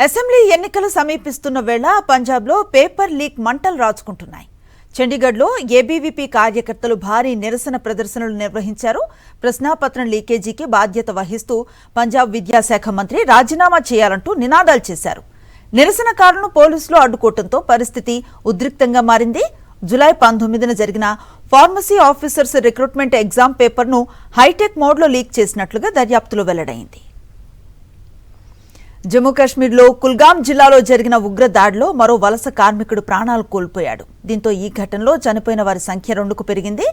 Assembly ఎన్నికలు సమీపిస్తున్న వేళ పంజాబ్లో పేపర్ లీక్ మంటలు రాజుకుంటున్నాయి. చండీగఢ్లో ఏబీవీపీ కార్యకర్తలు భారీ నిరసన ప్రదర్శనలు నిర్వహించారు. ప్రశ్నాపత్రం లీకేజీకి బాధ్యత వహిస్తూ పంజాబ్ విద్యాశాఖ మంత్రి రాజీనామా చేయాలంటూ నినాదాలు చేశారు. నిరసనకారులను పోలీసులు అడ్డుకోవడంతో పరిస్థితి ఉద్రిక్తంగా మారింది. జూలై 19న జరిగిన ఫార్మసీ ఆఫీసర్స్ రిక్రూట్మెంట్ ఎగ్జామ్ పేపర్ను హైటెక్ మోడ్లో లీక్ చేసినట్లుగా దర్యాప్తులో వెల్లడైంది. జమ్మూ కాశ్మీర్లో కుల్గాం జిల్లాలో జరిగిన ఉగ్ర దాడిలో మరో వలస కార్మికుడు ప్రాణాలు కోల్పోయాడు. దీంతో ఈ ఘటనలో చనిపోయిన వారి సంఖ్య 2కు పెరిగింది.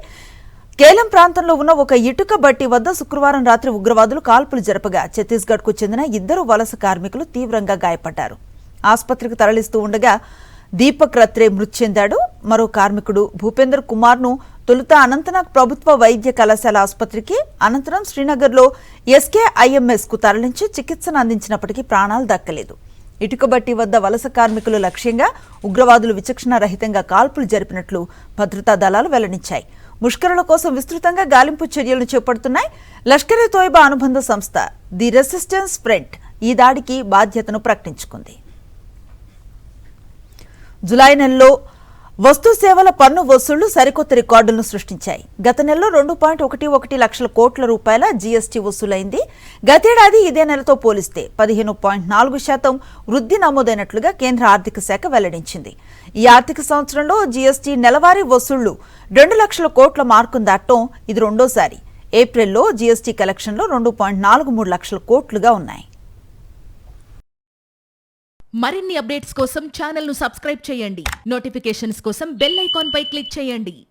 కేలం ప్రాంతంలో ఉన్న ఒక ఇటుక బట్టి వద్ద శుక్రవారం రాత్రి ఉగ్రవాదులు కాల్పులు జరపగా ఛత్తీస్గఢ్కు చెందిన 2 వలస కార్మికులు తీవ్రంగా గాయపడ్డారు. ఆసుపత్రికి తరలిస్తూ ఉండగా దీపక్ రత్రే మృతి చెందాడు. మరో కార్మికుడు భూపేందర్ కుమార్ను తొలుత అనంతనాగ్ ప్రభుత్వ వైద్య కళాశాల ఆసుపత్రికి, అనంతరం శ్రీనగర్లో SKIMSకు తరలించి చికిత్సను అందించినప్పటికీ ప్రాణాలు దక్కలేదు. ఇటుకబట్టి వద్ద వలస కార్మికులు లక్ష్యంగా ఉగ్రవాదులు విచక్షణారహితంగా కాల్పులు జరిపినట్లు భద్రతా దళాలు వెల్లడించాయి. ముష్కరుల కోసం విస్తృతంగా గాలింపు చర్యలు చేపడుతున్నాయి. లష్కర్-ఎ-తోయిబా అనుబంధ సంస్థ ది రెసిస్టెన్స్ ఫ్రంట్ ఈ దాడికి బాధ్యతను ప్రకటించుకుంది. జులై నెలలో వస్తు సేవల పన్ను వసూళ్లు సరికొత్త రికార్డులను సృష్టించాయి. గత నెలలో 2.11 లక్షల కోట్ల రూపాయల జీఎస్టీ వసూలైంది. గతేడాది ఇదే నెలతో పోలిస్తే 15.4% వృద్ధి నమోదైనట్లుగా కేంద్ర ఆర్థిక శాఖ వెల్లడించింది. ఈ ఆర్థిక సంవత్సరంలో జీఎస్టీ నెలవారీ వసూళ్లు 2 లక్షల కోట్ల మార్కును దాటడం ఇది రెండోసారి. ఏప్రిల్లో జీఎస్టీ కలెక్షన్లు 2.43 లక్షల కోట్లుగా ఉన్నాయి. మరిన్ని అప్డేట్స్ కోసం ఛానల్ ను సబ్స్క్రైబ్ చేయండి. నోటిఫికేషన్స్ కోసం బెల్ ఐకాన్ పై క్లిక్ చేయండి.